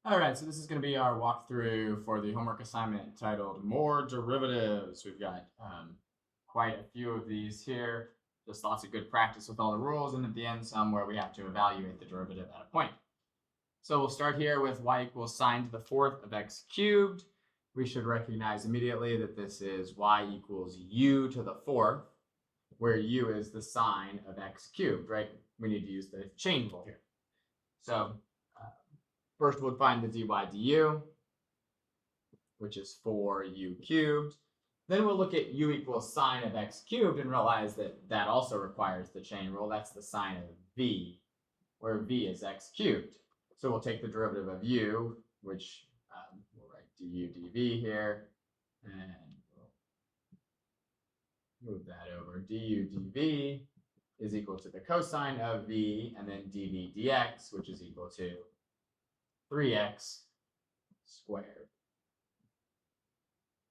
All right, so this is going to be our walkthrough for the homework assignment titled More Derivatives. We've got quite a few of these here. Just lots of good practice with all the rules, and at the end, some where we have to evaluate the derivative at a point. So we'll start here with y equals sine to the fourth of x cubed. We should recognize immediately that this is y equals u to the fourth, where u is the sine of x cubed, right? We need to use the chain rule here. So first, we'll find the dy du, which is 4u cubed. Then we'll look at u equals sine of x cubed and realize that that also requires the chain rule. That's the sine of v, where v is x cubed. So we'll take the derivative of u, which we'll write du dv here, and we'll move that over. Du dv is equal to the cosine of v, and then dv dx, which is equal to 3x squared.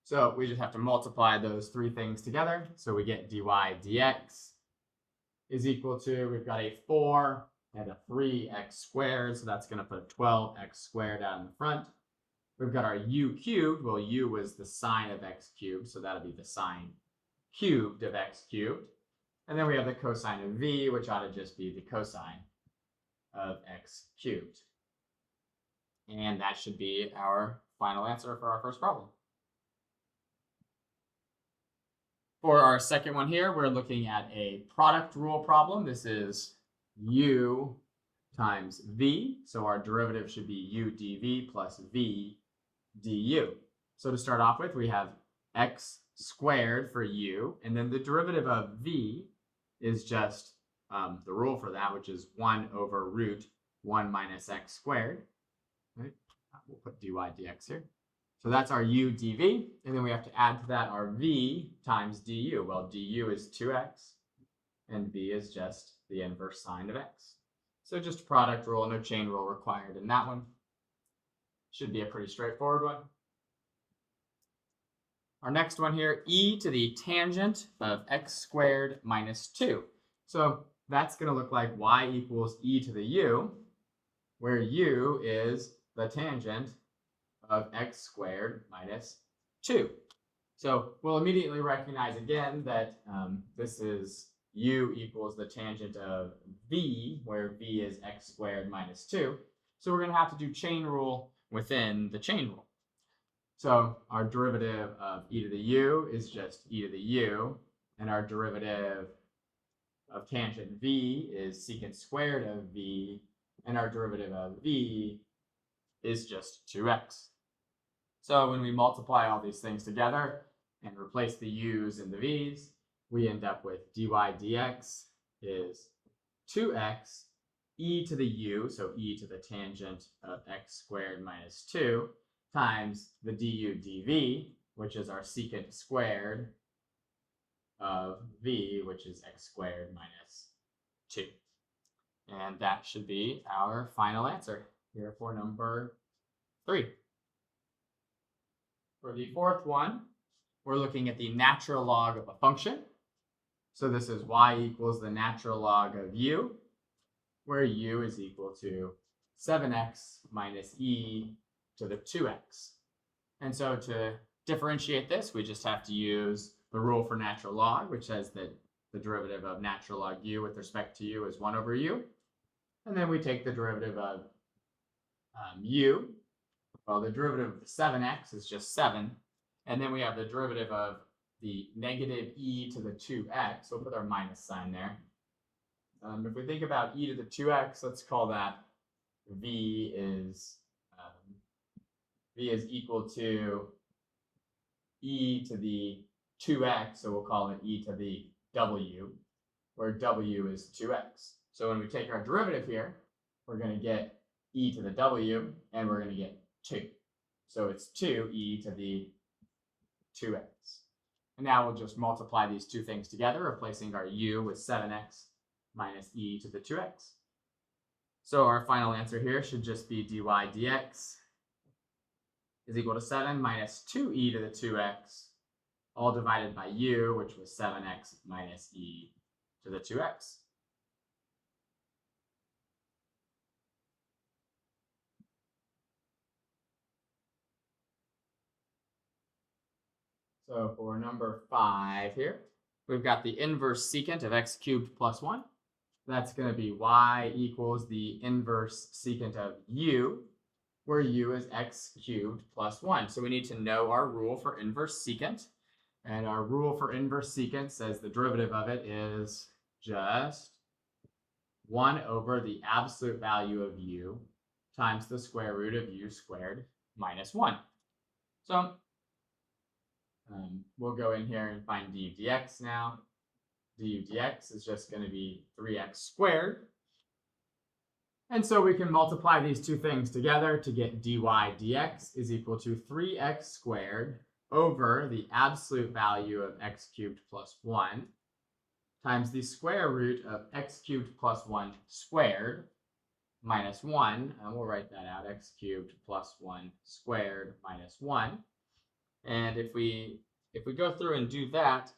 So we just have to multiply those three things together. So we get dy dx is equal to, we've got a 4 and a 3x squared. So that's going to put 12x squared out in the front. We've got our u cubed. Well, u was the sine of x cubed. So that'll be the sine cubed of x cubed. And then we have the cosine of v, which ought to just be the cosine of x cubed. And that should be our final answer for our first problem. For our second one here, we're looking at a product rule problem. This is u times v. So our derivative should be u dv plus v du. So to start off with, we have x squared for u. And then the derivative of v is just the rule for that, which is 1 over root 1 minus x squared. Right? We'll put dy dx here. So that's our u dv, and then we have to add to that our v times du. Well, du is 2x, and v is just the inverse sine of x. So just product rule, no chain rule required in that one. Should be a pretty straightforward one. Our next one here, e to the tangent of x squared minus 2. So that's going to look like y equals e to the u, where u is the tangent of x squared minus 2. So we'll immediately recognize again that this is u equals the tangent of v, where v is x squared minus 2. So we're going to have to do chain rule within the chain rule. So our derivative of e to the u is just e to the u, and our derivative of tangent v is secant squared of v, and our derivative of v is just 2x. So when we multiply all these things together and replace the u's and the v's, we end up with dy dx is 2x e to the u, so e to the tangent of x squared minus 2, times the du dv, which is our secant squared of v, which is x squared minus 2. And that should be our final answer here for number 3. For the fourth one, we're looking at the natural log of a function. So this is y equals the natural log of u, where u is equal to 7x minus e to the 2x. And so to differentiate this, we just have to use the rule for natural log, which says that the derivative of natural log u with respect to u is 1 over u. And then we take the derivative of u. Well, the derivative of the 7x is just 7. And then we have the derivative of the negative e to the 2x. We'll put our minus sign there. If we think about e to the 2x, let's call that v is equal to e to the 2x. So we'll call it e to the w, where w is 2x. So when we take our derivative here, we're going to get e to the w, and we're going to get 2. So it's 2e to the 2x. And now we'll just multiply these two things together, replacing our u with 7x minus e to the 2x. So our final answer here should just be dy dx is equal to 7 minus 2e to the 2x, all divided by u, which was 7x minus e to the 2x. So for number 5 here, we've got the inverse secant of x cubed plus 1. That's going to be y equals the inverse secant of u, where u is x cubed plus 1. So we need to know our rule for inverse secant. And our rule for inverse secant says the derivative of it is just 1 over the absolute value of u times the square root of u squared minus 1. So we'll go in here and find du dx now. Du dx is just going to be 3x squared. And so we can multiply these two things together to get dy dx is equal to 3x squared over the absolute value of x cubed plus 1 times the square root of x cubed plus 1 squared minus 1. And we'll write that out, x cubed plus 1 squared minus 1. And if we go through and do that,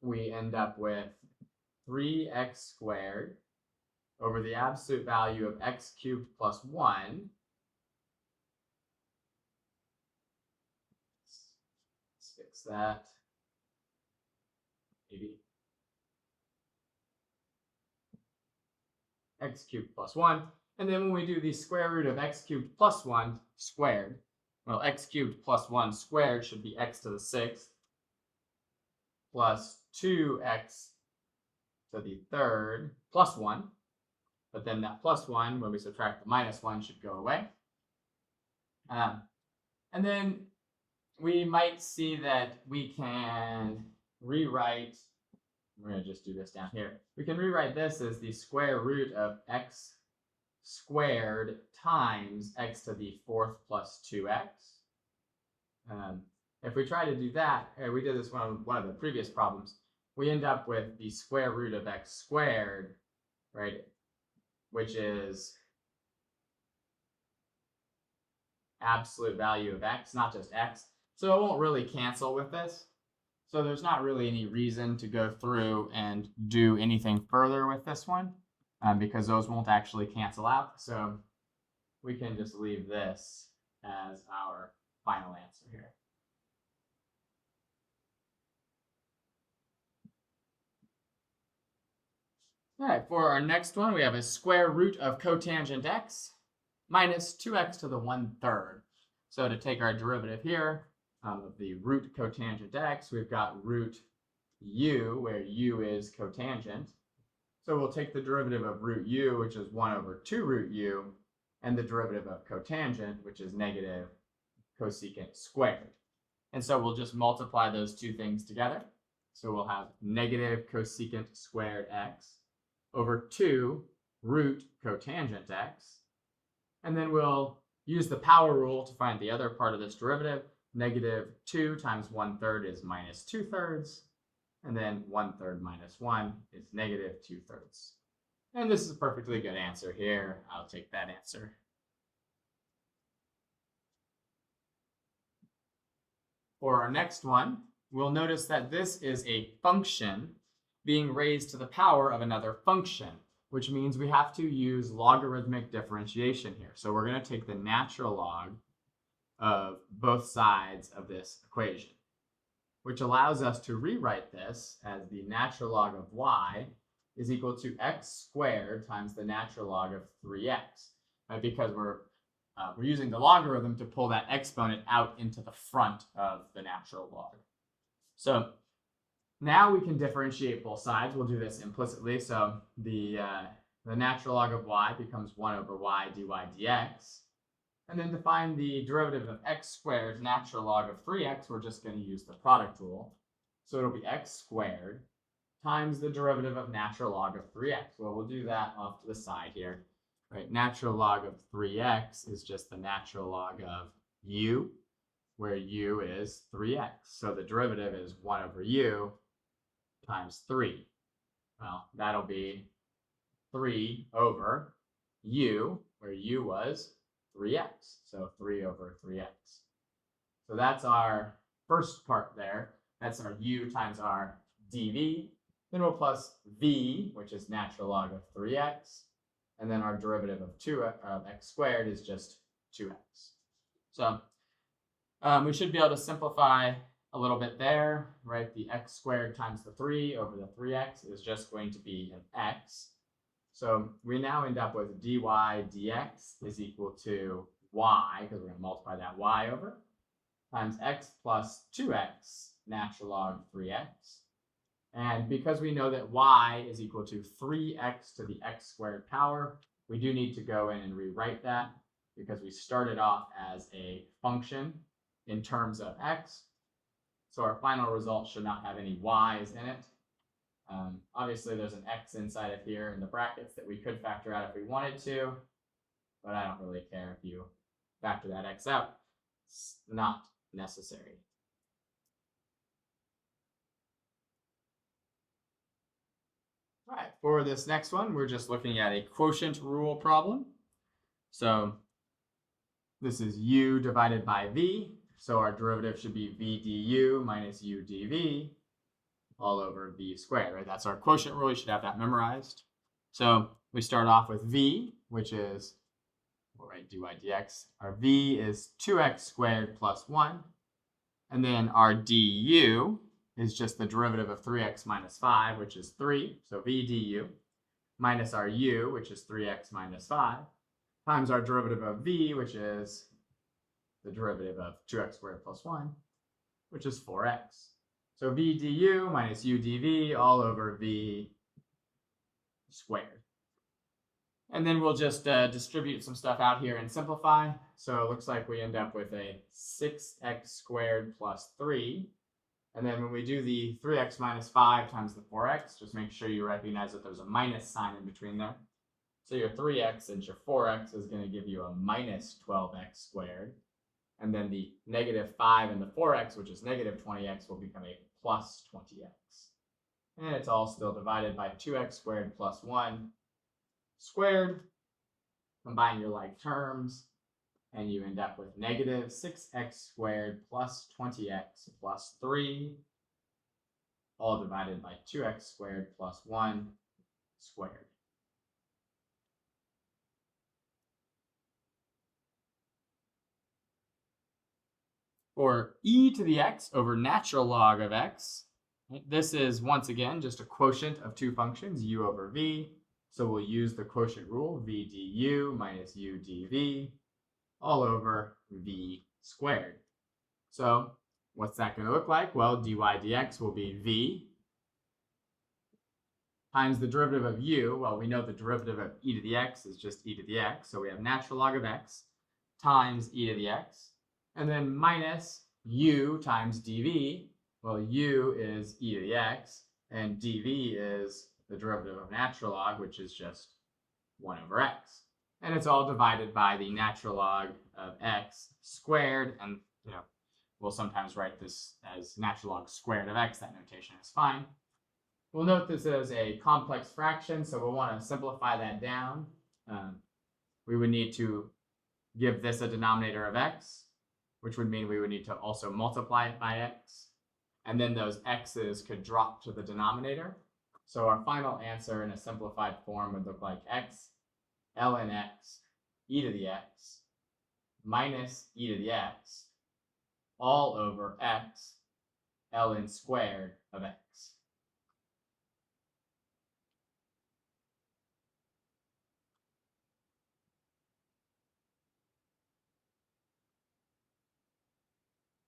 we end up with 3x squared over the absolute value of x cubed plus 1. Let's fix that. Maybe. X cubed plus 1. And then when we do the square root of x cubed plus 1 squared, well, x cubed plus 1 squared should be x to the 6th plus 2x to the 3rd plus 1. But then that plus 1, when we subtract the minus 1, should go away. And then we might see that we can rewrite, we're going to just do this down here. We can rewrite this as the square root of x squared times x to the 4th plus 2x. If we try to do that, we did this one of the previous problems, we end up with the square root of x squared, right, which is absolute value of x, not just x. So it won't really cancel with this. So there's not really any reason to go through and do anything further with this one because those won't actually cancel out. So we can just leave this as our final answer here. All right, for our next one, we have a square root of cotangent x minus 2x to the 1/3. So to take our derivative here of the root cotangent x, we've got root u, where u is cotangent. So we'll take the derivative of root u, which is 1 over 2 root u, and the derivative of cotangent, which is negative cosecant squared. And so we'll just multiply those two things together. So we'll have negative cosecant squared x over 2 root cotangent x. And then we'll use the power rule to find the other part of this derivative. Negative 2 times 1/3 is minus 2/3. And then 1/3 minus 1 is negative 2/3. And this is a perfectly good answer here. I'll take that answer. For our next one, we'll notice that this is a function being raised to the power of another function, which means we have to use logarithmic differentiation here. So we're going to take the natural log of both sides of this equation, which allows us to rewrite this as the natural log of y is equal to x squared times the natural log of 3x, right? Because we're using the logarithm to pull that exponent out into the front of the natural log. So now we can differentiate both sides. We'll do this implicitly. So the natural log of y becomes 1 over y dy dx. And then to find the derivative of x squared natural log of 3x, we're just going to use the product rule. So it'll be x squared times the derivative of natural log of 3x. Well, we'll do that off to the side here. Right? Natural log of 3x is just the natural log of u, where u is 3x. So the derivative is 1 over u times 3. Well, that'll be 3 over u, where u was 3x. So 3 over 3x. So that's our first part there. That's our u times our dv. Then we'll plus v, which is natural log of 3x. And then our derivative of x squared is just 2x. So We should be able to simplify a little bit there, right? The x squared times the 3 over the 3x is just going to be an x. So we now end up with dy dx is equal to y, because we're going to multiply that y over, times x plus 2x natural log 3x. And because we know that y is equal to 3x to the x squared power, we do need to go in and rewrite that because we started off as a function in terms of x. So our final result should not have any y's in it. Obviously, there's an x inside of here in the brackets that we could factor out if we wanted to, but I don't really care if you factor that x out. It's not necessary. All right, for this next one, we're just looking at a quotient rule problem. So this is u divided by v. So our derivative should be v du minus u dv all over v squared, right? That's our quotient rule. You should have that memorized. So we start off with v, which is, we'll write dy dx. Our v is 2x squared plus 1. And then our du is just the derivative of 3x minus 5, which is 3. So v du minus our u, which is 3x minus 5, times our derivative of v, which is the derivative of 2x squared plus 1, which is 4x. So v du minus u dv all over v squared. And then we'll just distribute some stuff out here and simplify. So it looks like we end up with a 6x squared plus 3. And then when we do the 3x minus 5 times the 4x, just make sure you recognize that there's a minus sign in between there. So your 3x and your 4x is going to give you a minus 12x squared. And then the negative 5 and the 4x, which is negative 20x, will become a plus 20x. And it's all still divided by 2x squared plus 1 squared. Combine your like terms, and you end up with negative 6x squared plus 20x plus 3, all divided by 2x squared plus 1 squared. For e to the x over natural log of x, this is once again just a quotient of two functions, u over v. So we'll use the quotient rule, v du minus u dv all over v squared. So what's that going to look like? Well, dy dx will be v times the derivative of u. Well, we know the derivative of e to the x is just e to the x. So we have natural log of x times e to the x. And then minus u times dv. Well, u is e to the x, and dv is the derivative of natural log, which is just 1 over x. And it's all divided by the natural log of x squared. And, we'll sometimes write this as natural log squared of x. That notation is fine. We'll note this as a complex fraction, so we'll want to simplify that down. We would need to give this a denominator of x, which would mean we would need to also multiply it by x. And then those x's could drop to the denominator. So our final answer in a simplified form would look like x ln x e to the x minus e to the x all over x ln squared of x.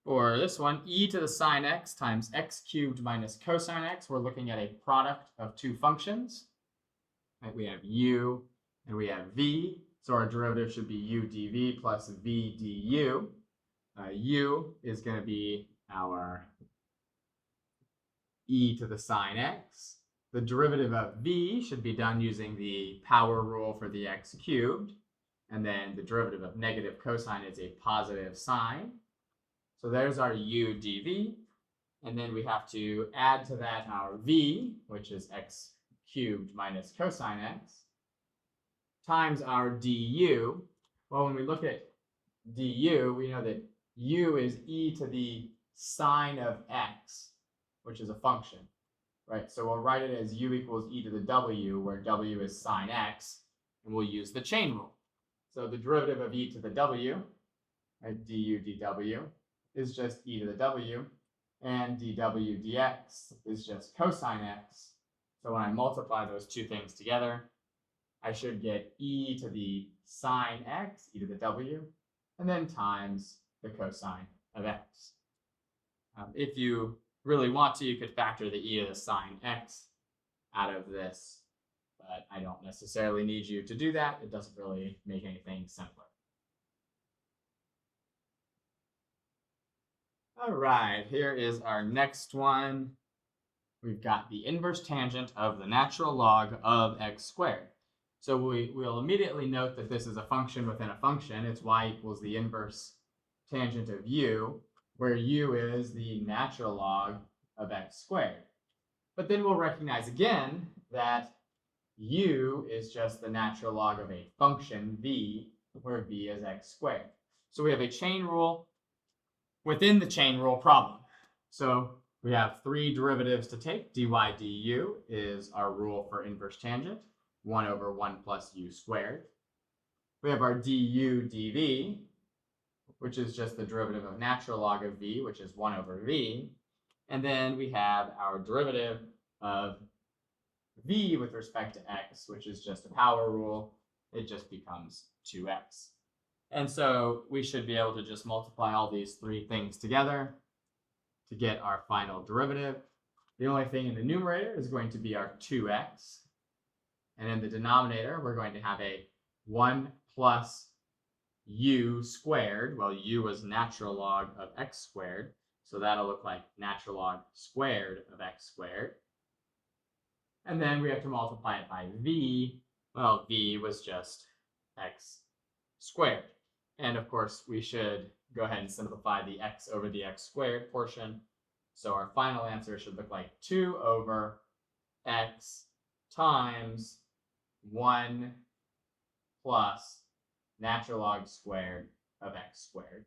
For this one, e to the sine x times x cubed minus cosine x, we're looking at a product of two functions. Right? We have u and we have v, so our derivative should be u dv plus v du. U is going to be our e to the sine x. The derivative of v should be done using the power rule for the x cubed. And then the derivative of negative cosine is a positive sine. So there's our u dv. And then we have to add to that our v, which is x cubed minus cosine x, times our du. Well, when we look at du, we know that u is e to the sine of x, which is a function, right? So we'll write it as u equals e to the w, where w is sine x, and we'll use the chain rule. So the derivative of e to the w, right, du dw, is just e to the w, and dw dx is just cosine x. So when I multiply those two things together, I should get e to the sine x, e to the w, and then times the cosine of x. If you really want to, you could factor the e to the sine x out of this, but I don't necessarily need you to do that. It doesn't really make anything simpler. All right, here is our next one. We've got the inverse tangent of the natural log of x squared. So we'll immediately note that this is a function within a function. It's y equals the inverse tangent of u, where u is the natural log of x squared. But then we'll recognize again that u is just the natural log of a function v, where v is x squared. So we have a chain rule within the chain rule problem. So we have three derivatives to take. dy du is our rule for inverse tangent, 1 over 1 plus u squared. We have our du dv, which is just the derivative of natural log of v, which is 1 over v. And then we have our derivative of v with respect to x, which is just a power rule. It just becomes 2x. And so we should be able to just multiply all these three things together to get our final derivative. The only thing in the numerator is going to be our 2x. And in the denominator, we're going to have a 1 plus u squared. Well, u was natural log of x squared. So that'll look like natural log squared of x squared. And then we have to multiply it by v. Well, v was just x squared. And of course, we should go ahead and simplify the x over the x squared portion. So our final answer should look like 2 over x times 1 plus natural log squared of x squared.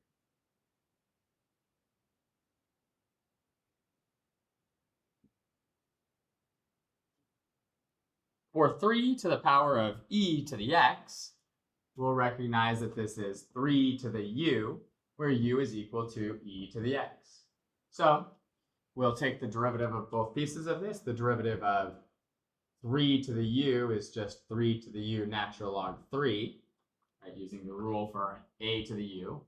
For 3 to the power of e to the x, we'll recognize that this is 3 to the u, where u is equal to e to the x. So we'll take the derivative of both pieces of this. The derivative of 3 to the u is just 3 to the u natural log 3, right, using the rule for a to the u.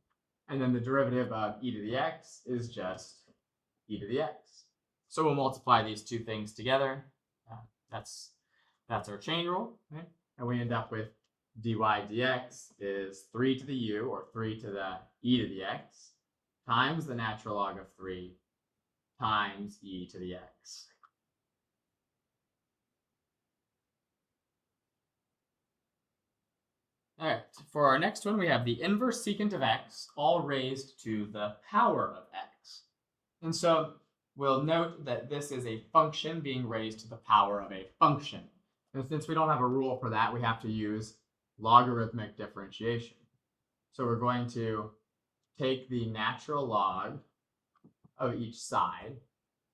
And then the derivative of e to the x is just e to the x. So we'll multiply these two things together. That's our chain rule, right? And we end up with dy dx is 3 to the u, or 3 to the e to the x, times the natural log of 3 times e to the x. All right, for our next one, we have the inverse secant of x, all raised to the power of x. And so we'll note that this is a function being raised to the power of a function. And since we don't have a rule for that, we have to use logarithmic differentiation. So we're going to take the natural log of each side,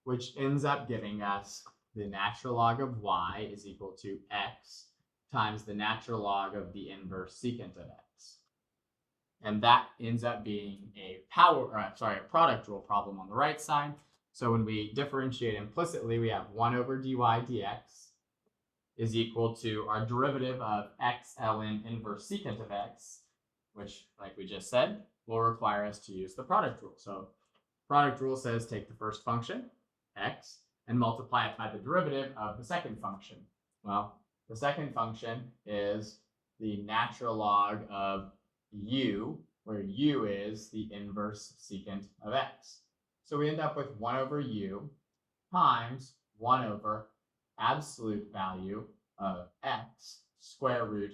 which ends up giving us the natural log of y is equal to x times the natural log of the inverse secant of x. And that ends up being a product rule problem on the right side. So when we differentiate implicitly, we have 1 over dy dx is equal to our derivative of x ln inverse secant of x, which, like we just said, will require us to use the product rule. So product rule says take the first function, x, and multiply it by the derivative of the second function. Well, the second function is the natural log of u, where u is the inverse secant of x. So we end up with 1 over u times 1 over absolute value of x square root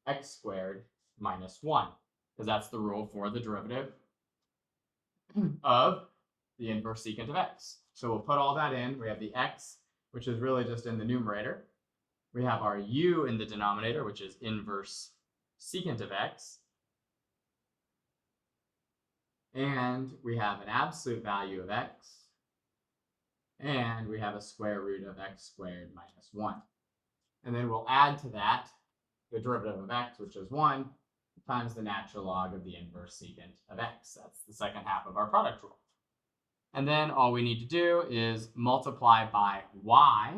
x squared minus 1, because that's the rule for the derivative of the inverse secant of x. So we'll put all that in. We have the x, which is really just in the numerator. We have our u in the denominator, which is inverse secant of x. And we have an absolute value of x. And we have a square root of x squared minus 1. And then we'll add to that the derivative of x, which is 1, times the natural log of the inverse secant of x. That's the second half of our product rule. And then all we need to do is multiply by y.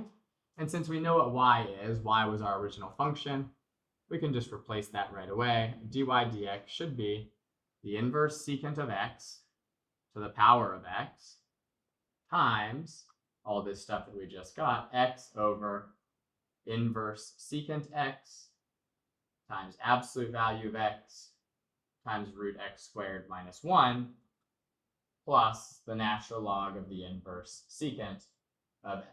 And since we know what y is, y was our original function, we can just replace that right away. dy dx should be the inverse secant of x to the power of x times all this stuff that we just got, x over inverse secant x times absolute value of x times root x squared minus 1 plus the natural log of the inverse secant of x.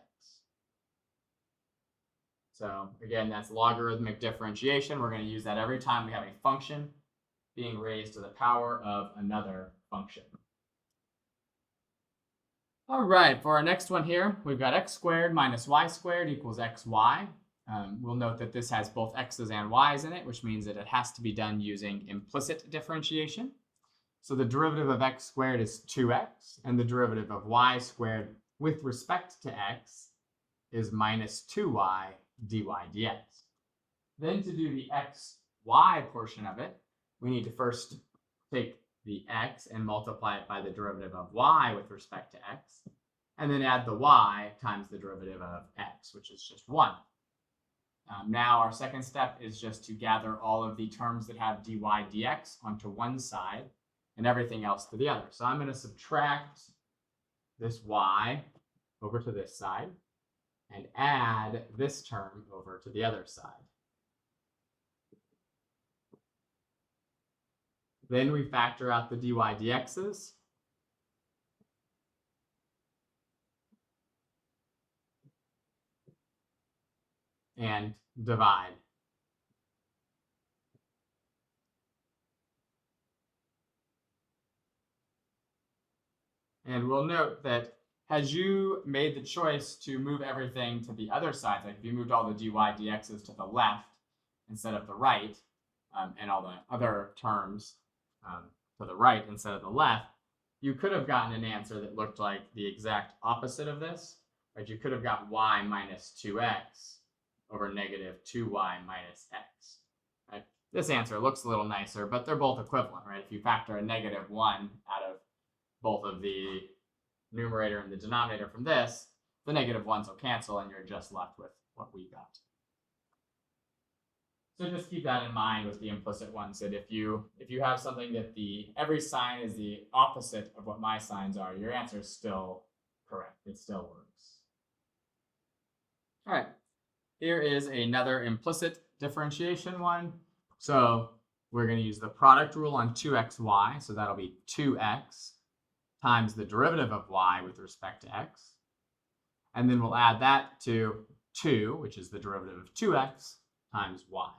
So again, that's logarithmic differentiation. We're going to use that every time we have a function being raised to the power of another function. All right, for our next one here, we've got x squared minus y squared equals xy. We'll note that this has both x's and y's in it, which means that it has to be done using implicit differentiation. So the derivative of x squared is 2x, and the derivative of y squared with respect to x is minus 2y dy dx. Then to do the xy portion of it, we need to first take the x and multiply it by the derivative of y with respect to x, and then add the y times the derivative of x, which is just 1. Now our second step is just to gather all of the terms that have dy dx onto one side and everything else to the other. So I'm going to subtract this y over to this side and add this term over to the other side. Then we factor out the dy dx's. And divide. And we'll note that as you made the choice to move everything to the other side, like if you moved all the dy dx's to the left instead of the right, and all the other terms to the right instead of the left, you could have gotten an answer that looked like the exact opposite of this. Right? You could have got y minus 2x over negative 2y minus x. Right? This answer looks a little nicer, but they're both equivalent, right? If you factor a negative 1 out of both of the numerator and the denominator from this, the negative 1s will cancel and you're just left with what we got. So just keep that in mind with the implicit ones, that if you have something that every sign is the opposite of what my signs are, your answer is still correct. It still works. All right. Here is another implicit differentiation one. So we're going to use the product rule on 2xy. So that'll be 2x times the derivative of y with respect to x. And then we'll add that to 2, which is the derivative of 2x times y.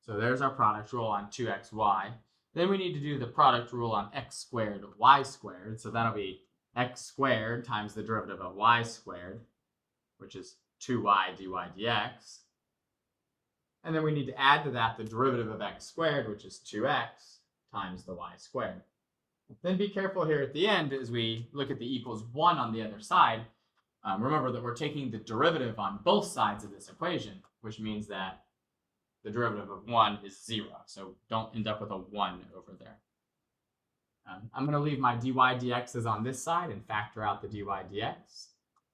So there's our product rule on 2xy. Then we need to do the product rule on x squared y squared. So that'll be x squared times the derivative of y squared, which is 2y dy dx. And then we need to add to that the derivative of x squared, which is 2x times the y squared. Then be careful here at the end as we look at the equals 1 on the other side. Remember that we're taking the derivative on both sides of this equation, which means that the derivative of 1 is 0. So don't end up with a 1 over there. I'm going to leave my dy dx's on this side and factor out the dy dx.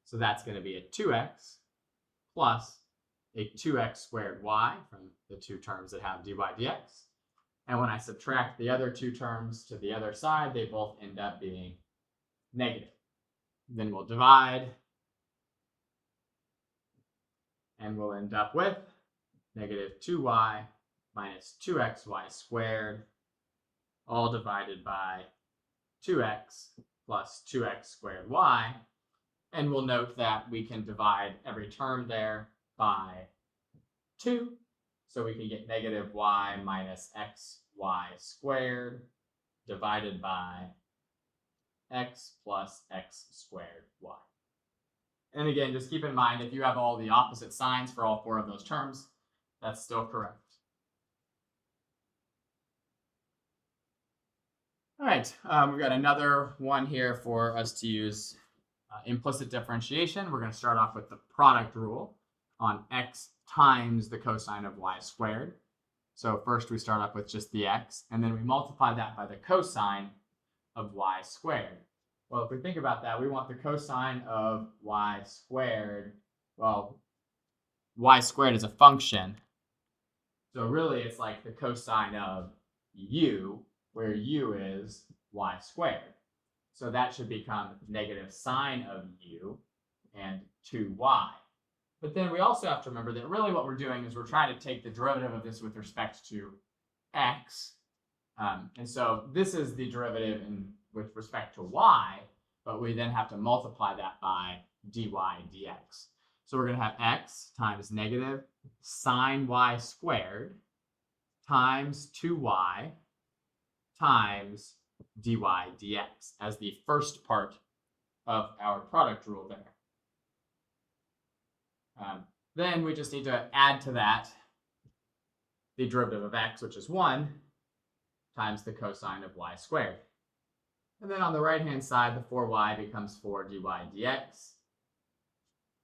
So that's going to be a 2x plus a 2x squared y from the two terms that have dy dx. And when I subtract the other two terms to the other side, they both end up being negative. Then we'll divide, and we'll end up with negative 2y minus 2xy squared, all divided by 2x plus 2x squared y. And we'll note that we can divide every term there by 2. So we can get negative y minus xy squared divided by x plus x squared y. And again, just keep in mind, if you have all the opposite signs for all 4 of those terms, that's still correct. All right, we've got another one here for us to use implicit differentiation. We're going to start off with the product rule on x times the cosine of y squared. So first we start up with just the x, and then we multiply that by the cosine of y squared. Well, if we think about that, we want the cosine of y squared. Well, y squared is a function. So really, it's like the cosine of u, where u is y squared. So that should become negative sine of u and 2y. But then we also have to remember that really what we're doing is we're trying to take the derivative of this with respect to x. And so this is the derivative with respect to y, but we then have to multiply that by dy dx. So we're going to have x times negative sine y squared times 2y times dy dx as the first part of our product rule there. Then we just need to add to that the derivative of x, which is 1, times the cosine of y squared. And then on the right-hand side, the 4y becomes 4 dy dx.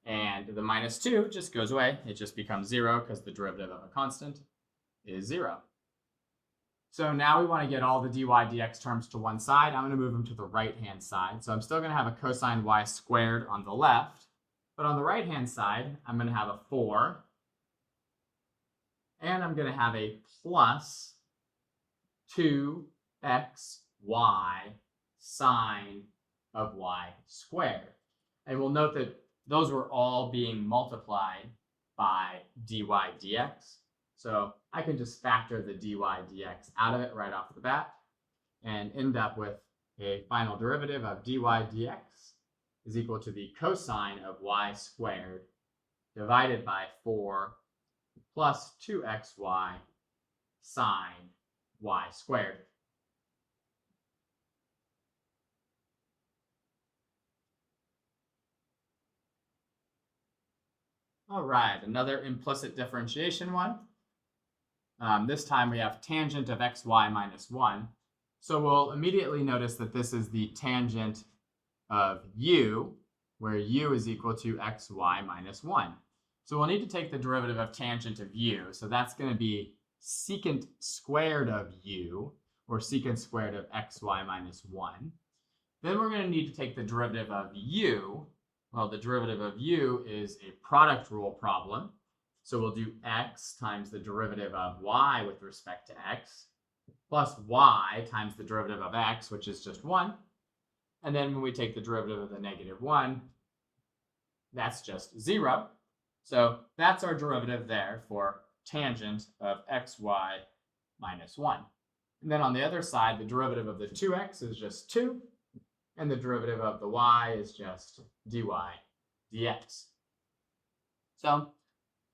And the minus 2 just goes away. It just becomes 0 because the derivative of a constant is 0. So now we want to get all the dy dx terms to one side. I'm going to move them to the right-hand side. So I'm still going to have a cosine y squared on the left. But on the right-hand side, I'm going to have a 4. And I'm going to have a plus 2xy sine of y squared. And we'll note that those were all being multiplied by dy dx. So I can just factor the dy dx out of it right off the bat and end up with a final derivative of dy dx is equal to the cosine of y squared divided by 4 plus 2xy sine y squared. All right, another implicit differentiation one. This time we have tangent of xy minus 1. So we'll immediately notice that this is the tangent of u, where u is equal to xy minus 1. So we'll need to take the derivative of tangent of u. So that's going to be secant squared of u, or secant squared of xy minus 1. Then we're going to need to take the derivative of u. Well, the derivative of u is a product rule problem. So we'll do x times the derivative of y with respect to x, plus y times the derivative of x, which is just 1. And then when we take the derivative of the negative 1, that's just 0. So that's our derivative there for tangent of xy minus 1. And then on the other side, the derivative of the 2x is just 2. And the derivative of the y is just dy dx. So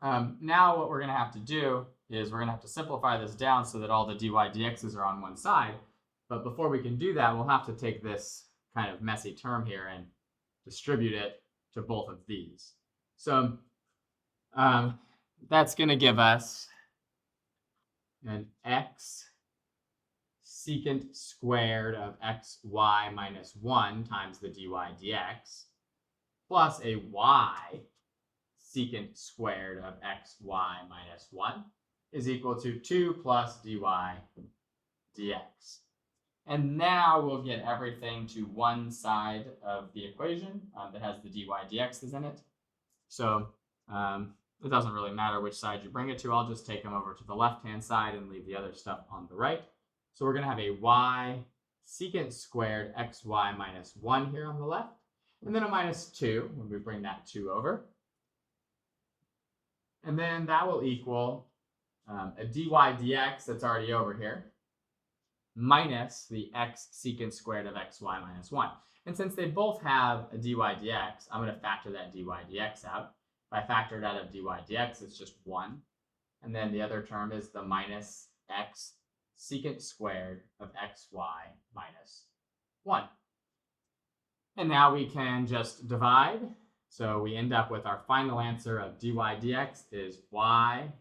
now what we're going to have to do is we're going to have to simplify this down so that all the dy dx's are on one side. But before we can do that, we'll have to take this kind of messy term here and distribute it to both of these. So that's going to give us an x secant squared of xy minus 1 times the dy dx plus a y secant squared of xy minus 1 is equal to 2 plus dy dx. And now we'll get everything to one side of the equation that has the dy dx's in it. So it doesn't really matter which side you bring it to. I'll just take them over to the left-hand side and leave the other stuff on the right. So we're going to have a y secant squared xy minus 1 here on the left, and then a minus 2 when we bring that 2 over. And then that will equal a dy dx that's already over here, minus the x secant squared of xy minus 1. And since they both have a dy dx, I'm going to factor that dy dx out. If I factor it out of dy dx, it's just 1. And then the other term is the minus x secant squared of xy minus 1. And now we can just divide. So we end up with our final answer of dy dx is y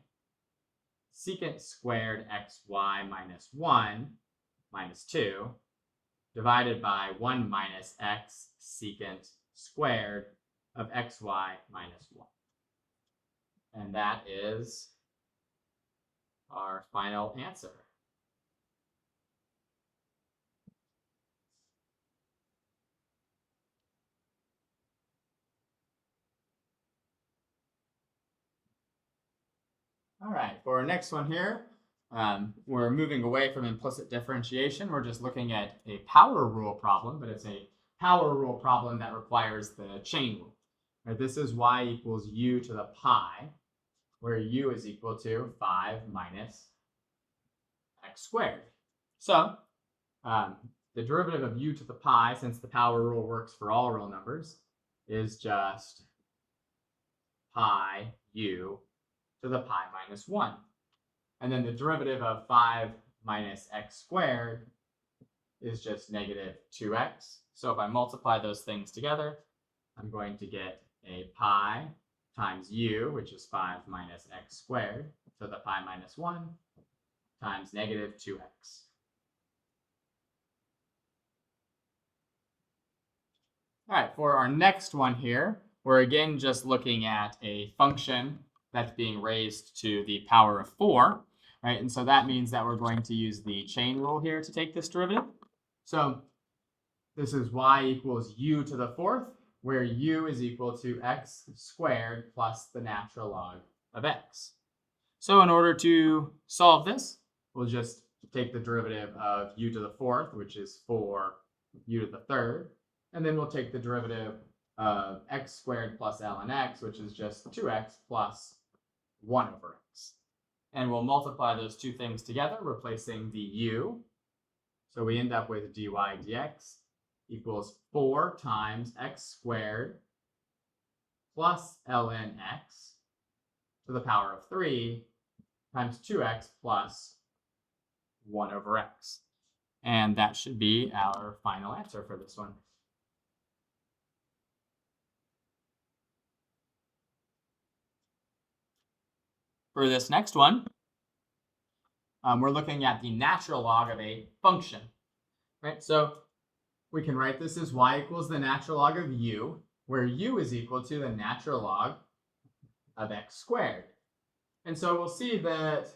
secant squared xy minus 1 minus 2 divided by 1 minus x secant squared of xy minus 1. And that is our final answer. All right, for our next one here, we're moving away from implicit differentiation. We're just looking at a power rule problem, but it's a power rule problem that requires the chain rule. Right, this is y equals u to the pi, where u is equal to 5 minus x squared. So the derivative of u to the pi, since the power rule works for all real numbers, is just pi u to the pi minus 1. And then the derivative of 5 minus x squared is just negative 2x. So if I multiply those things together, I'm going to get a pi times u, which is 5 minus x squared, to the pi minus 1, times negative 2x. All right, for our next one here, we're again just looking at a function that's being raised to the power of 4, right? And so that means that we're going to use the chain rule here to take this derivative. So this is y equals u to the 4th, where u is equal to x squared plus the natural log of x. So in order to solve this, we'll just take the derivative of u to the 4th, which is 4 u to the 3rd, and then we'll take the derivative of x squared plus ln x, which is just 2x plus 1 over x. And we'll multiply those two things together, replacing the u. So we end up with dy dx equals 4 times x squared plus ln x to the power of 3 times 2x plus 1 over x. And that should be our final answer for this one. For this next one, we're looking at the natural log of a function, right? So we can write this as y equals the natural log of u, where u is equal to the natural log of x squared. And so we'll see that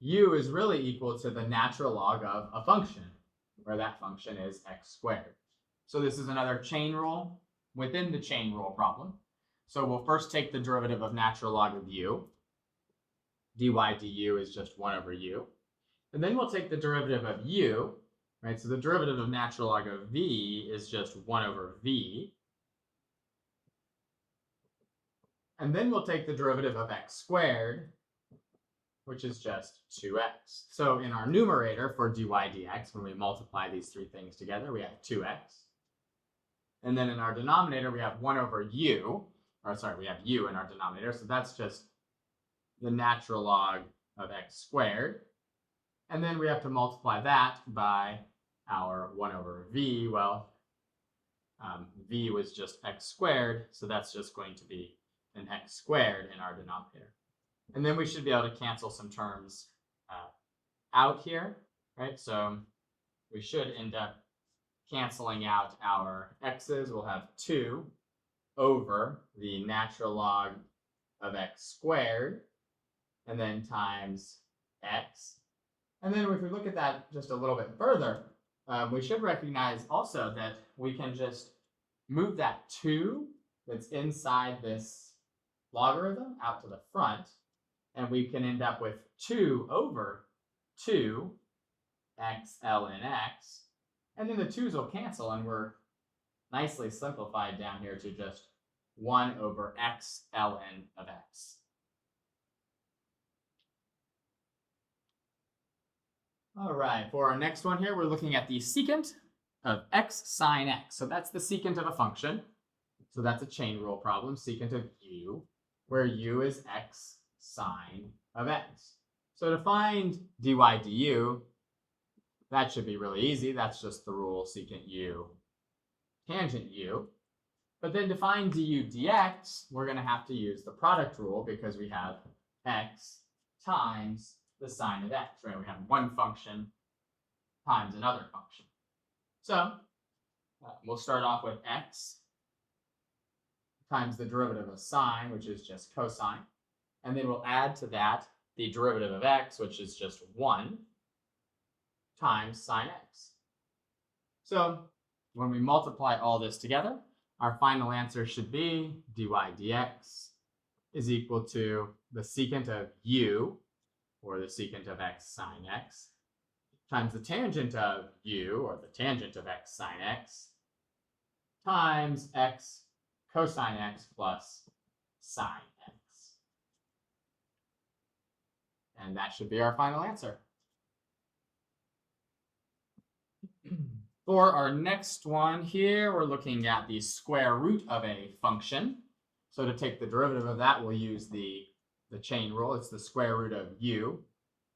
u is really equal to the natural log of a function, where that function is x squared. So this is another chain rule within the chain rule problem. So we'll first take the derivative of natural log of u. dy du is just 1 over u. And then we'll take the derivative of u, right? So the derivative of natural log of v is just 1 over v. And then we'll take the derivative of x squared, which is just 2x. So in our numerator for dy dx, when we multiply these three things together, we have 2x. And then in our denominator, we have 1 over u, or sorry, we have u in our denominator, so that's just the natural log of x squared. And then we have to multiply that by our 1 over v. Well, v was just x squared, so that's just going to be an x squared in our denominator. And then we should be able to cancel some terms out here, right? So we should end up canceling out our x's. We'll have 2 over the natural log of x squared, and then times x. And then if we look at that just a little bit further, we should recognize also that we can just move that 2 that's inside this logarithm out to the front, and we can end up with 2 over 2 x ln x. And then the 2's will cancel, and we're nicely simplified down here to just 1 over x ln of x. All right, for our next one here, we're looking at the secant of x sine x. So that's the secant of a function. So that's a chain rule problem, secant of u, where u is x sine of x. So to find dy du, that should be really easy. That's just the rule secant u, tangent u. But then to find du dx, we're going to have to use the product rule because we have x times the sine of x, right? We have one function times another function. So we'll start off with x times the derivative of sine, which is just cosine. And then we'll add to that the derivative of x, which is just 1, times sine x. So when we multiply all this together, our final answer should be dy dx is equal to the secant of u, or the secant of x sine x, times the tangent of u, or the tangent of x sine x, times x cosine x plus sine x. And that should be our final answer. For our next one here, we're looking at the square root of a function. So to take the derivative of that, we'll use the chain rule. It's the square root of u,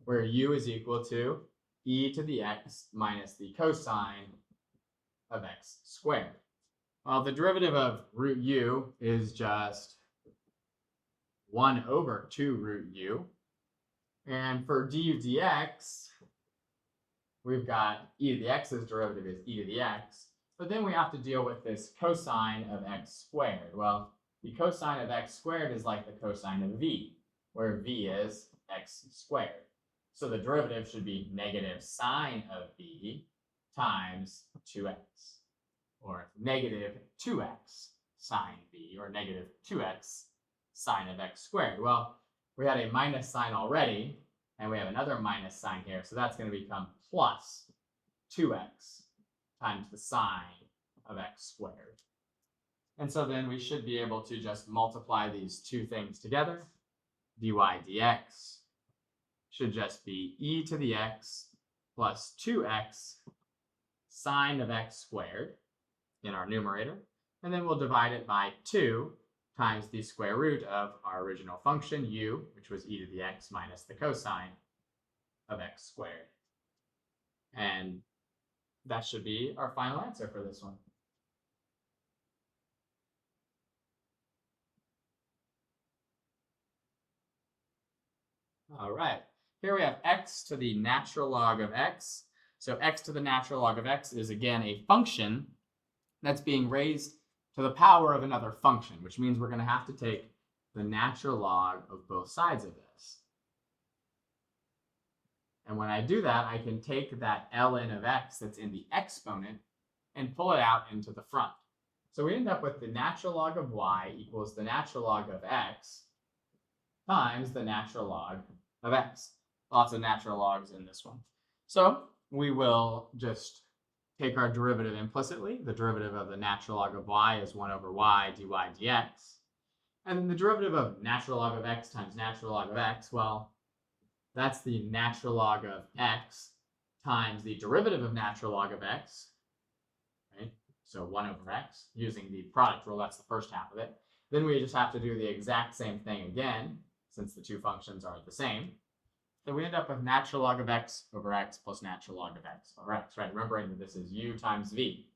where u is equal to e to the x minus the cosine of x squared. Well, the derivative of root u is just 1 over 2 root u. And for du dx, we've got e to the x's derivative is e to the x. But then we have to deal with this cosine of x squared. Well, the cosine of x squared is like the cosine of v, where v is x squared. So the derivative should be negative sine of v times 2x, or negative 2x sine v, or negative 2x sine of x squared. Well, we had a minus sign already, and we have another minus sign here, so that's going to become plus 2x times the sine of x squared. And so then we should be able to just multiply these two things together. dy dx should just be e to the x plus 2x sine of x squared in our numerator. And then we'll divide it by 2 times the square root of our original function, u, which was e to the x minus the cosine of x squared. And that should be our final answer for this one. All right, here we have x to the natural log of x. So x to the natural log of x is, again, a function that's being raised to the power of another function, which means we're going to have to take the natural log of both sides of this. And when I do that, I can take that ln of x that's in the exponent and pull it out into the front. So we end up with the natural log of y equals the natural log of x times the natural log of x. Lots of natural logs in this one. So we will just take our derivative implicitly. The derivative of the natural log of y is 1 over y dy dx. And then the derivative of natural log of x times natural log of x, well, that's the natural log of x times the derivative of natural log of x, right? So 1 over x, using the product rule, that's the first half of it. Then we just have to do the exact same thing again, since the two functions are the same. So we end up with natural log of x over x plus natural log of x over x, right? Remembering that this is u times v,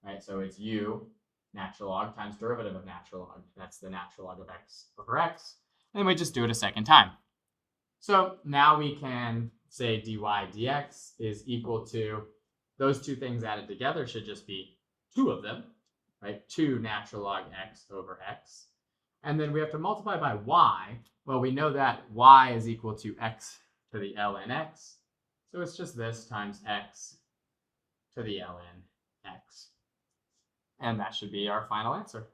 right? So it's u natural log times derivative of natural log. That's the natural log of x over x. And we just do it a second time. So now we can say dy dx is equal to, those two things added together should just be 2 of them, right? 2 natural log x over x. And then we have to multiply by y. Well, we know that y is equal to x to the ln x. So it's just this times x to the ln x. And that should be our final answer.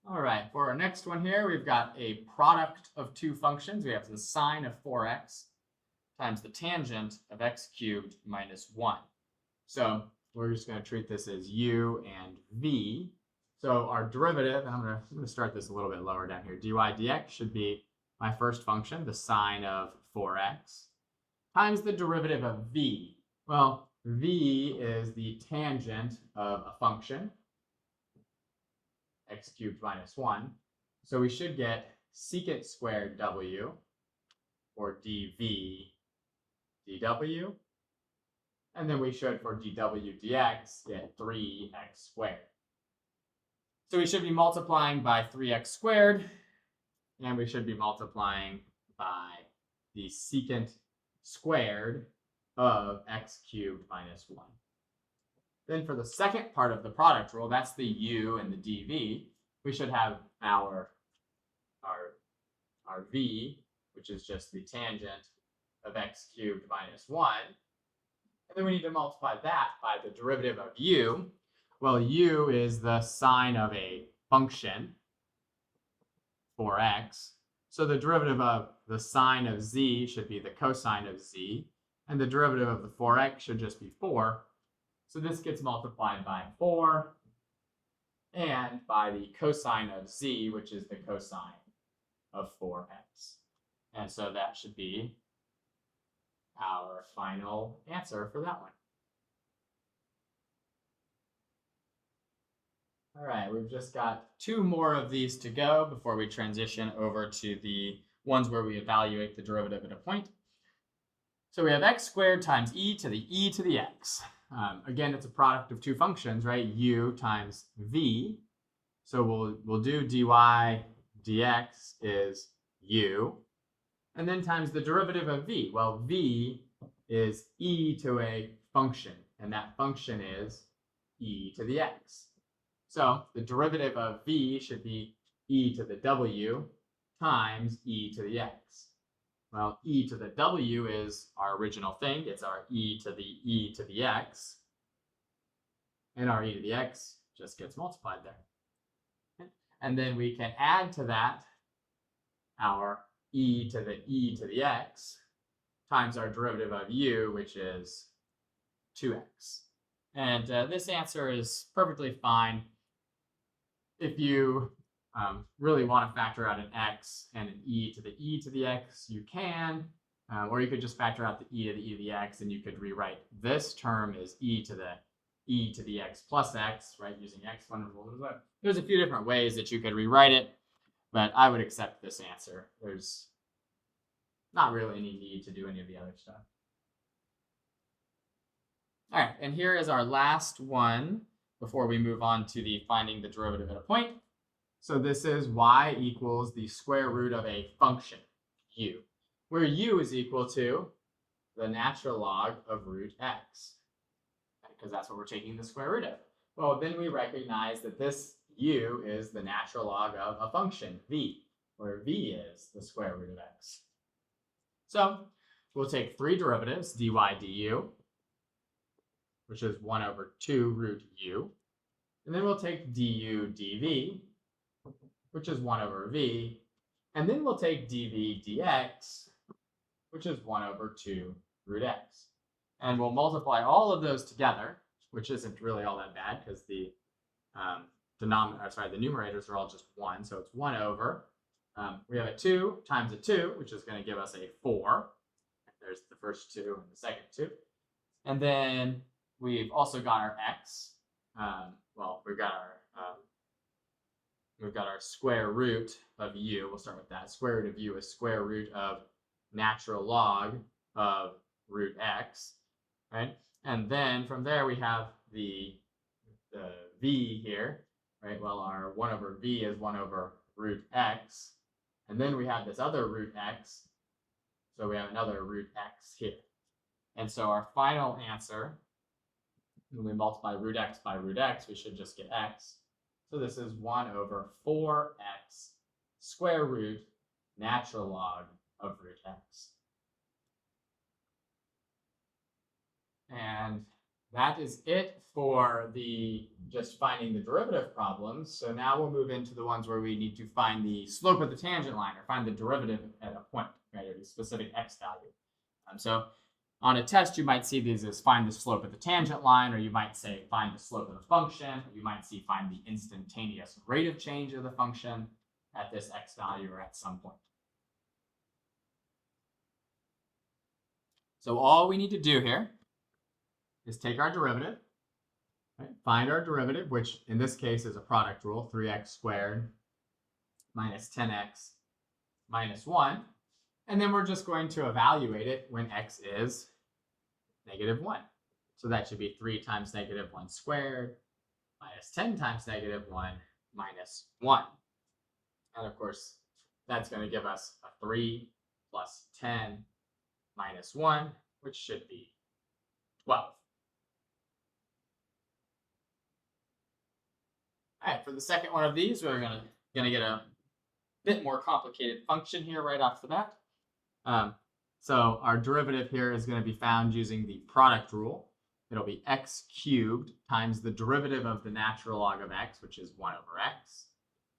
All right, for our next one here, we've got a product of two functions. We have the sine of 4x times the tangent of x cubed minus 1. So we're just going to treat this as u and v. So our derivative, and I'm going to start this a little bit lower down here. dy dx should be my first function, the sine of 4x, times the derivative of v. Well, v is the tangent of a function, x cubed minus 1. So we should get secant squared w, or dv dw. And then we should, for dw dx, get 3x squared. So we should be multiplying by 3x squared, and we should be multiplying by the secant squared of x cubed minus 1. Then for the second part of the product rule, that's the u and the dv, we should have our v, which is just the tangent of x cubed minus 1. And then we need to multiply that by the derivative of u. Well, u is the sine of a function for x. So the derivative of the sine of z should be the cosine of z. And the derivative of the 4x should just be 4. So this gets multiplied by 4 and by the cosine of z, which is the cosine of 4x. And so that should be our final answer for that one. All right, we've just got 2 more of these to go before we transition over to the ones where we evaluate the derivative at a point. So we have x squared times e to the x. Again, it's a product of 2 functions, right? U times v. So we'll do dy dx is u. And then times the derivative of v. Well, v is e to a function, and that function is e to the x. So the derivative of v should be e to the w times e to the x. Well, e to the w is our original thing. It's our e to the x. And our e to the x just gets multiplied there. And then we can add to that our e to the x times our derivative of u, which is 2x. And this answer is perfectly fine. If you really want to factor out an x and an e to the x, you can. Or you could just factor out the e to the x, and you could rewrite this term as e to the x plus x, right, using exponent rules. There's a few different ways that you could rewrite it, but I would accept this answer. There's not really any need to do any of the other stuff. All right, and here is our last one before we move on to the finding the derivative at a point. So this is y equals the square root of a function, u, where u is equal to the natural log of root x, because that's what we're taking the square root of. Well, then we recognize that this u is the natural log of a function, v, where v is the square root of x. So we'll take 3 derivatives, dy du, which is 1 over 2 root u. And then we'll take du dv, which is 1 over v. And then we'll take dv dx, which is 1 over 2 root x. And we'll multiply all of those together, which isn't really all that bad because the the numerators are all just 1. So it's 1 over. We have a 2 times a 2, which is going to give us a 4. There's the first 2 and the second 2. And then we've also got our x. Well, we've got our square root of u. We'll start with that. Square root of u is square root of natural log of root x, right? And then from there we have the v here, right? Well, our 1 over v is 1 over root x. And then we have this other root x. So we have another root x here. And so our final answer, when we multiply root x by root x, we should just get x. So this is 1 over 4x square root natural log of root x. And that is it for the just finding the derivative problems. So now we'll move into the ones where we need to find the slope of the tangent line or find the derivative at a point, right, or the specific x value. So on a test, you might see these as find the slope of the tangent line, or you might say find the slope of the function, or you might see find the instantaneous rate of change of the function at this x value or at some point. So all we need to do here is take our derivative, right? Find our derivative, which in this case is a product rule, 3x squared minus 10x minus 1. And then we're just going to evaluate it when x is -1. So that should be 3 times -1 squared minus 10 times -1 minus 1. And of course, that's going to give us a 3 plus 10 minus 1, which should be 12. All right, for the second one of these, we're gonna get a bit more complicated function here right off the bat. So our derivative here is going to be found using the product rule. It'll be x cubed times the derivative of the natural log of x, which is 1 over x.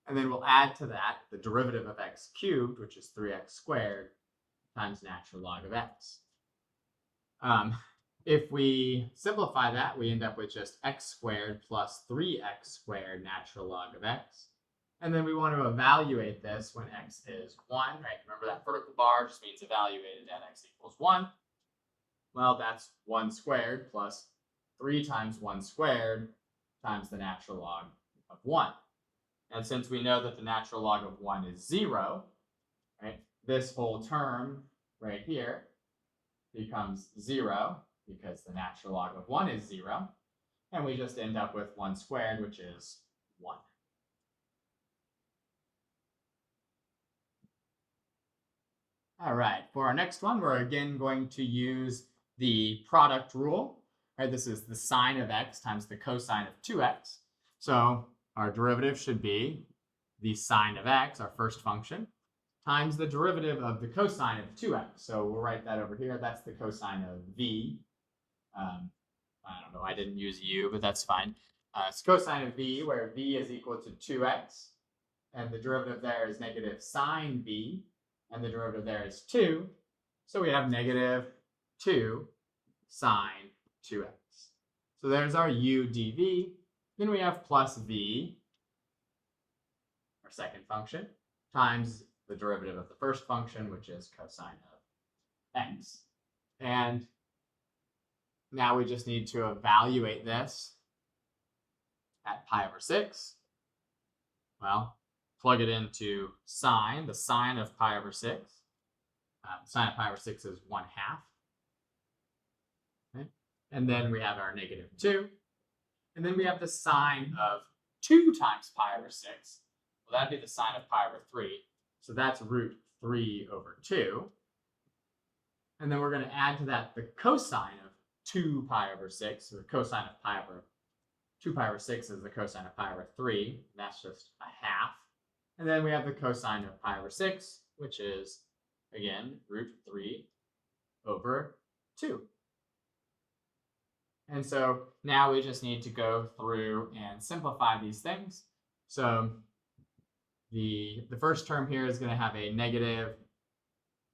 And then we'll add to that the derivative of x cubed, which is 3x squared, times natural log of x. If we simplify that, we end up with just x squared plus 3x squared natural log of x. And then we want to evaluate this when x is 1, right? Remember that vertical bar just means evaluated at x equals 1. Well, that's 1 squared plus 3 times 1 squared times the natural log of 1. And since we know that the natural log of 1 is 0, right, this whole term right here becomes 0 because the natural log of 1 is 0. And we just end up with 1 squared, which is 1. All right, for our next one, we're again going to use the product rule. Right, this is the sine of x times the cosine of 2x. So our derivative should be the sine of x, our first function, times the derivative of the cosine of 2x. So we'll write that over here. That's the cosine of v. I don't know, I didn't use u, but that's fine. It's cosine of v, where v is equal to 2x. And the derivative there is negative sine v. And the derivative there is 2. So we have negative 2 sine 2x. So there's our u dv. Then we have plus v, our second function, times the derivative of the first function, which is cosine of x. And now we just need to evaluate this at pi over 6. Well, plug it into sine, the sine of pi over 6. Sine of pi over 6 is 1/2. Okay? And then we have our negative 2. And then we have the sine of 2 times pi over 6. Well, that'd be the sine of pi over 3. So that's root 3 over 2. And then we're going to add to that the cosine of 2 pi over 6. So the cosine of pi over 2 pi over 6 is the cosine of pi over 3. That's just 1/2. And then we have the cosine of pi over 6, which is, again, root 3 over 2. And so now we just need to go through and simplify these things. So the first term here is going to have a negative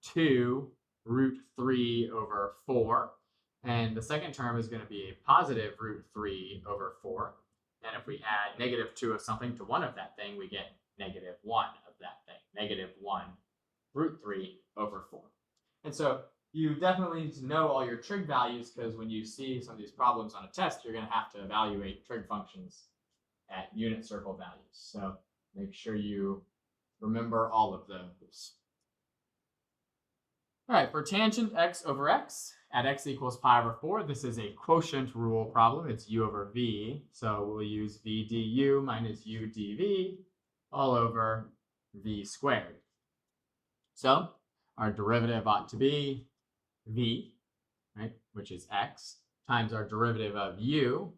2 root 3 over 4. And the second term is going to be a positive root 3 over 4. And if we add negative 2 of something to one of that thing, we get negative 1 of that thing. Negative 1 root 3 over 4. And so you definitely need to know all your trig values, because when you see some of these problems on a test, you're going to have to evaluate trig functions at unit circle values. So make sure you remember all of those. All right, for tangent x over x at x equals pi over 4, this is a quotient rule problem. It's u over v. So we'll use v du minus u dv all over v squared. So our derivative ought to be v, right, which is x, times our derivative of u.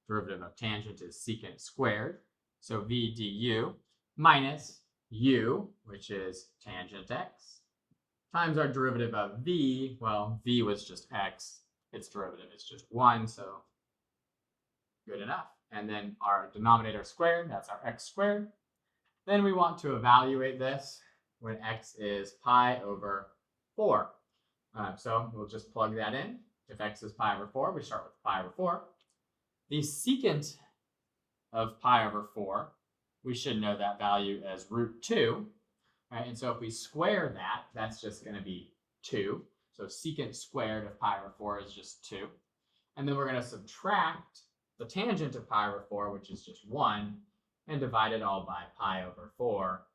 Derivative of tangent is secant squared. So v du minus u, which is tangent x, times our derivative of v. Well, v was just x. Its derivative is just 1, so good enough. And then our denominator squared, that's our x squared. Then we want to evaluate this when x is pi over 4. So we'll just plug that in. If x is pi over 4, we start with pi over 4. The secant of pi over 4, we should know that value as root 2. Right? And so if we square that, that's just going to be 2. So secant squared of pi over 4 is just 2. And then we're going to subtract the tangent of pi over 4, which is just 1, and divide it all by pi over 4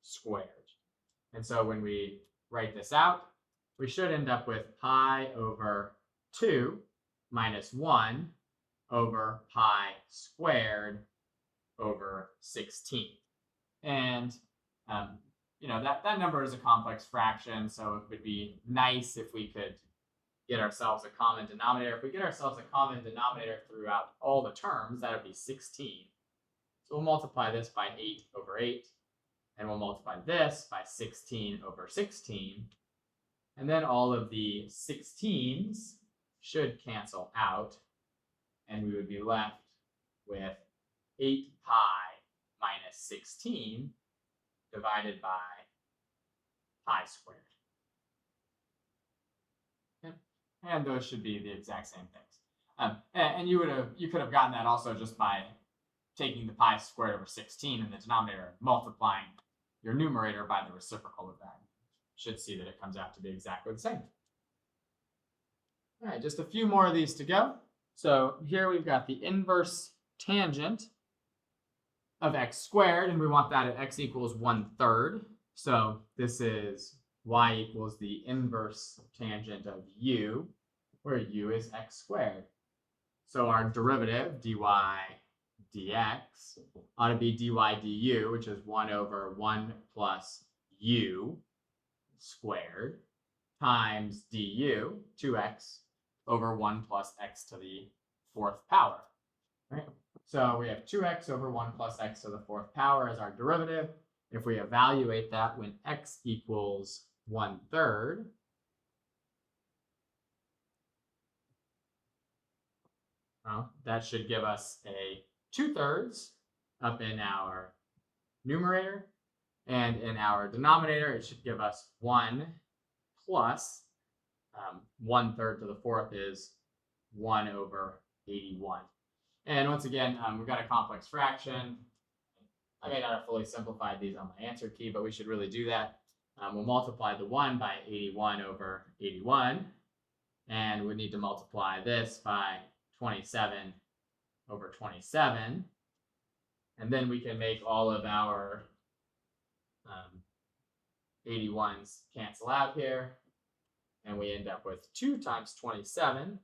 squared. And so when we write this out, we should end up with pi over 2 minus 1 over pi squared over 16. And that number is a complex fraction, so it would be nice if we could get ourselves a common denominator. If we get ourselves a common denominator throughout all the terms, that would be 16. So we'll multiply this by 8 over 8. And we'll multiply this by 16 over 16. And then all of the 16s should cancel out. And we would be left with 8 pi minus 16 divided by pi squared. Okay. And those should be the exact same things. And you could have gotten that also just by taking the pi squared over 16 in the denominator and multiplying your numerator by the reciprocal of that. You should see that it comes out to be exactly the same. All right, just a few more of these to go. So here we've got the inverse tangent of x squared, and we want that at x equals 1/3. So this is y equals the inverse tangent of u, where u is x squared. So our derivative, dy dx, ought to be dy du, which is 1 over 1 plus u squared, times du, 2x, over 1 plus x to the 4th power. Right? So we have 2x over 1 plus x to the 4th power as our derivative. If we evaluate that when x equals 1/3, well, that should give us a 2/3 up in our numerator. And in our denominator, it should give us 1 plus 1/3 to the 4th is 1 over 81. And once again, we've got a complex fraction. I may not have fully simplified these on my answer key, but we should really do that. We'll multiply the 1 by 81 over 81. And we need to multiply this by 27 over 27. And then we can make all of our 81s cancel out here. And we end up with 2 times 27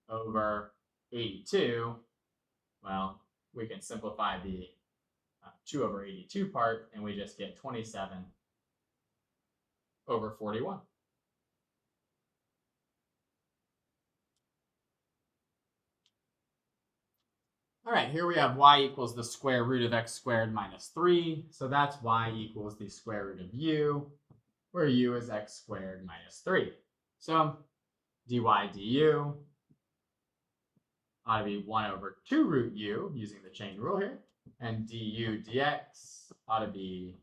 over 82. Well, we can simplify the 2 over 82 part, and we just get 27 over 41. All right, here we have y equals the square root of x squared minus 3. So that's y equals the square root of u, where u is x squared minus 3. So dy du ought to be 1 over 2 root u, using the chain rule here. And du dx ought to be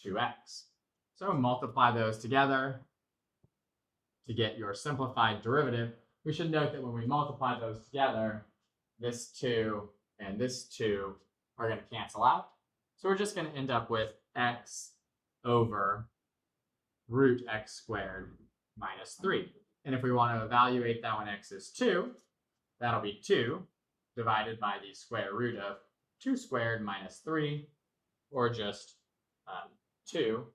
2x. So multiply those together to get your simplified derivative. We should note that when we multiply those together, this 2 and this 2 are going to cancel out. So we're just going to end up with x over root x squared minus 3. And if we want to evaluate that when x is 2, that'll be 2 divided by the square root of 2 squared minus 3, or just 2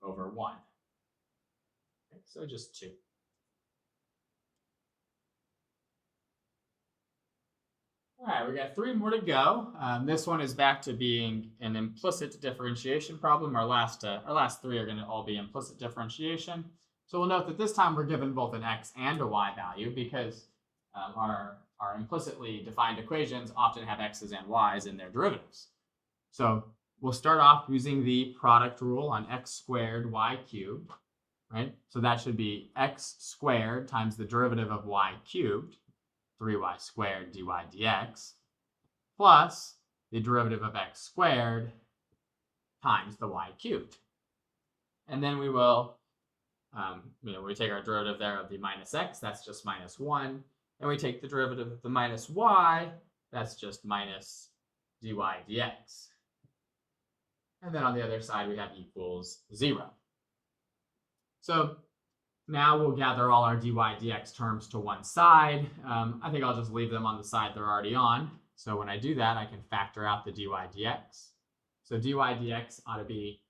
over 1. Okay, so just 2. All right, we got 3 more to go. This one is back to being an implicit differentiation problem. Our last 3 are going to all be implicit differentiation. So we'll note that this time we're given both an x and a y value, because our implicitly defined equations often have x's and y's in their derivatives. So we'll start off using the product rule on x squared y cubed, right? So that should be x squared times the derivative of y cubed, 3y squared dy dx, plus the derivative of x squared times the y cubed. And then we will, we take our derivative there of the minus x, that's just minus 1. And we take the derivative of the minus y, that's just minus dy dx. And then on the other side, we have equals 0. So now we'll gather all our dy dx terms to one side. I think I'll just leave them on the side they're already on. So when I do that, I can factor out the dy dx. So dy dx ought to be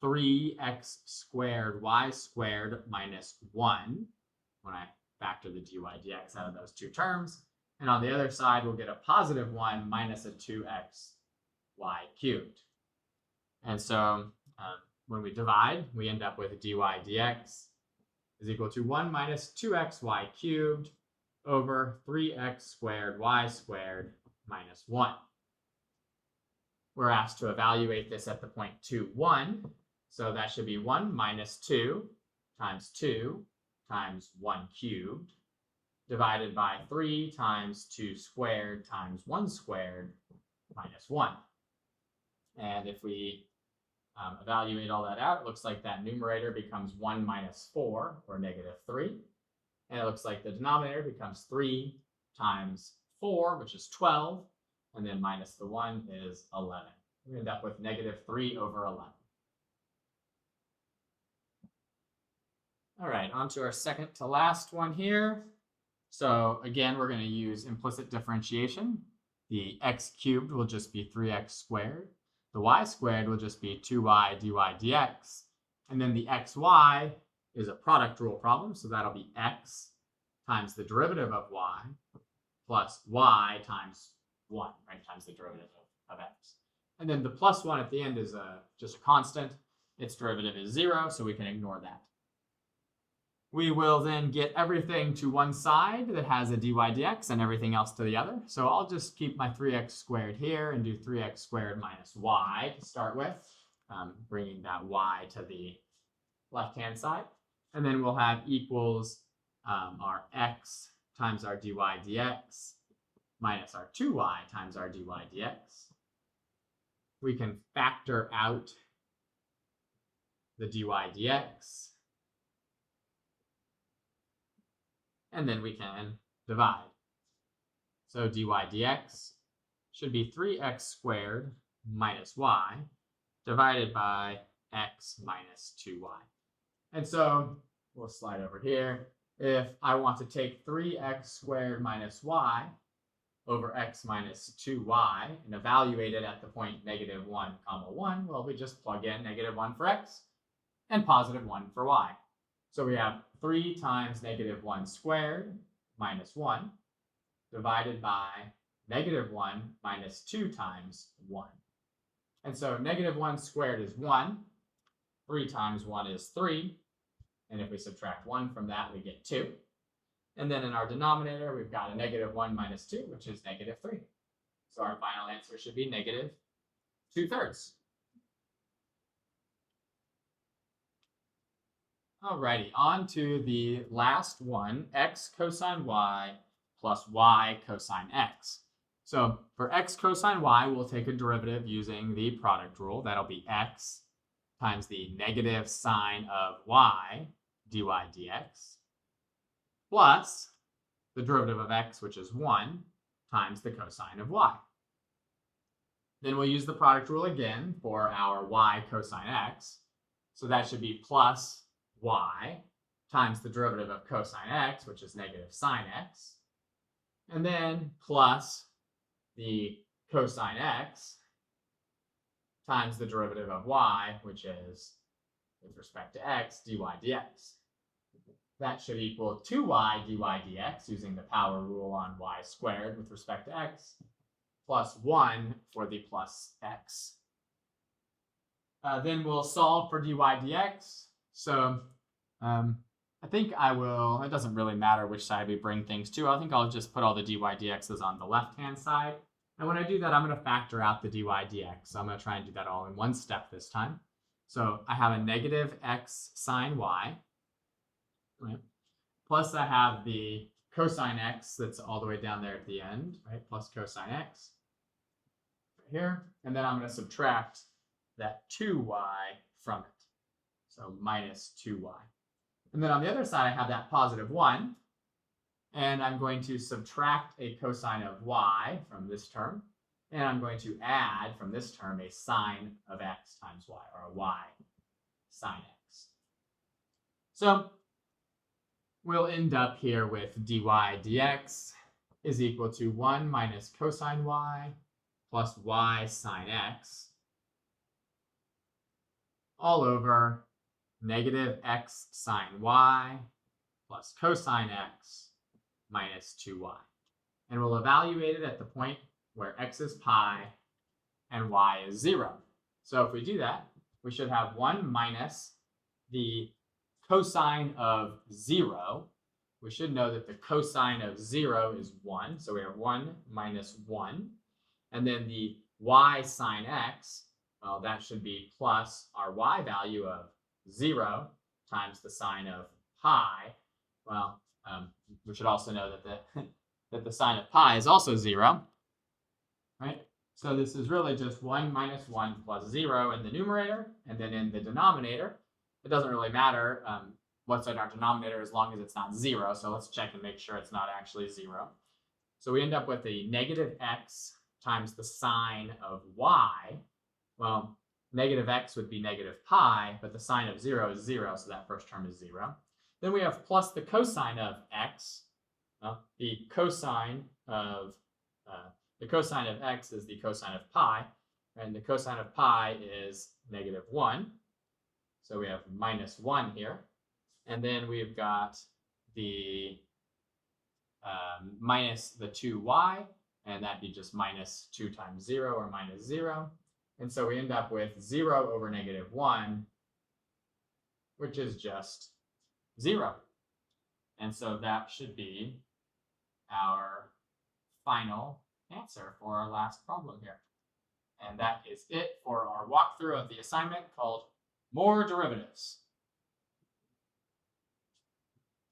3x squared y squared minus 1 when I factor the dy dx out of those two terms. And on the other side, we'll get a positive 1 minus a 2x y cubed. And so when we divide, we end up with dy dx is equal to 1 minus 2xy cubed over 3x squared y squared minus 1. We're asked to evaluate this at the point 2, 1. So that should be 1 minus 2 times 2 times 1 cubed divided by 3 times 2 squared times 1 squared minus 1. And if we evaluate all that out, it looks like that numerator becomes 1 minus 4, or negative 3. And it looks like the denominator becomes 3 times 4, which is 12. And then minus the 1 is 11. We end up with negative 3 over 11. All right, on to our second to last one here. So again, we're going to use implicit differentiation. The x cubed will just be 3x squared. The y squared will just be 2y dy dx. And then the xy is a product rule problem, so that'll be x times the derivative of y plus y times 1, right, times the derivative of x. And then the plus 1 at the end is just a constant. Its derivative is 0, so we can ignore that. We will then get everything to one side that has a dy dx and everything else to the other. So I'll just keep my 3x squared here and do 3x squared minus y to start with, bringing that y to the left-hand side. And then we'll have equals our x times our dy dx minus our 2y times our dy dx. We can factor out the dy dx. And then we can divide. So dy dx should be 3x squared minus y divided by x minus 2y. And so we'll slide over here. If I want to take 3x squared minus y over x minus 2y and evaluate it at the point negative 1, comma 1, well, we just plug in negative 1 for x and positive 1 for y. So we have 3 times negative 1 squared minus 1 divided by negative 1 minus 2 times 1. And so negative 1 squared is 1. 3 times 1 is 3. And if we subtract 1 from that, we get 2. And then in our denominator, we've got a negative 1 minus 2, which is negative 3. So our final answer should be negative 2/3. Alrighty, on to the last one, x cosine y plus y cosine x. So for x cosine y, we'll take a derivative using the product rule. That'll be x times the negative sine of y dy dx plus the derivative of x, which is 1, times the cosine of y. Then we'll use the product rule again for our y cosine x. So that should be plus y times the derivative of cosine x, which is negative sine x, and then plus the cosine x times the derivative of y, which is, with respect to x, dy dx. That should equal 2y dy dx using the power rule on y squared with respect to x, plus 1 for the plus x. Then we'll solve for dy dx. So I think I will, it doesn't really matter which side we bring things to. I think I'll just put all the dy dx's on the left-hand side. And when I do that, I'm going to factor out the dy dx. So I'm going to try and do that all in one step this time. So I have a negative x sine y, right? Plus I have the cosine x that's all the way down there at the end, right? Plus cosine x right here. And then I'm going to subtract that 2y from it. So minus 2y. And then on the other side, I have that positive 1. And I'm going to subtract a cosine of y from this term. And I'm going to add from this term a sine of x times y, or a y sine x. So we'll end up here with dy dx is equal to 1 minus cosine y plus y sine x all over negative x sine y plus cosine x minus 2y. And we'll evaluate it at the point where x is pi and y is 0. So if we do that, we should have 1 minus the cosine of 0, we should know that the cosine of 0 is 1. So we have 1 minus 1. And then the y sine x, well, that should be plus our y value of 0 times the sine of pi. Well, we should also know that that the sine of pi is also 0, right? So this is really just 1 minus 1 plus 0 in the numerator, and then in the denominator, it doesn't really matter what's in our denominator as long as it's not 0. So let's check and make sure it's not actually 0. So we end up with a negative x times the sine of y. Well, negative x would be negative pi, but the sine of 0 is 0, so that first term is 0. Then we have plus the cosine of x. The cosine of x is the cosine of pi, and the cosine of pi is negative 1. So we have minus 1 here. And then we've got the minus the 2y, and that'd be just minus 2 times 0, or minus 0. And so we end up with 0 over negative 1, which is just 0. And so that should be our final answer for our last problem here. And that is it for our walkthrough of the assignment called More Derivatives.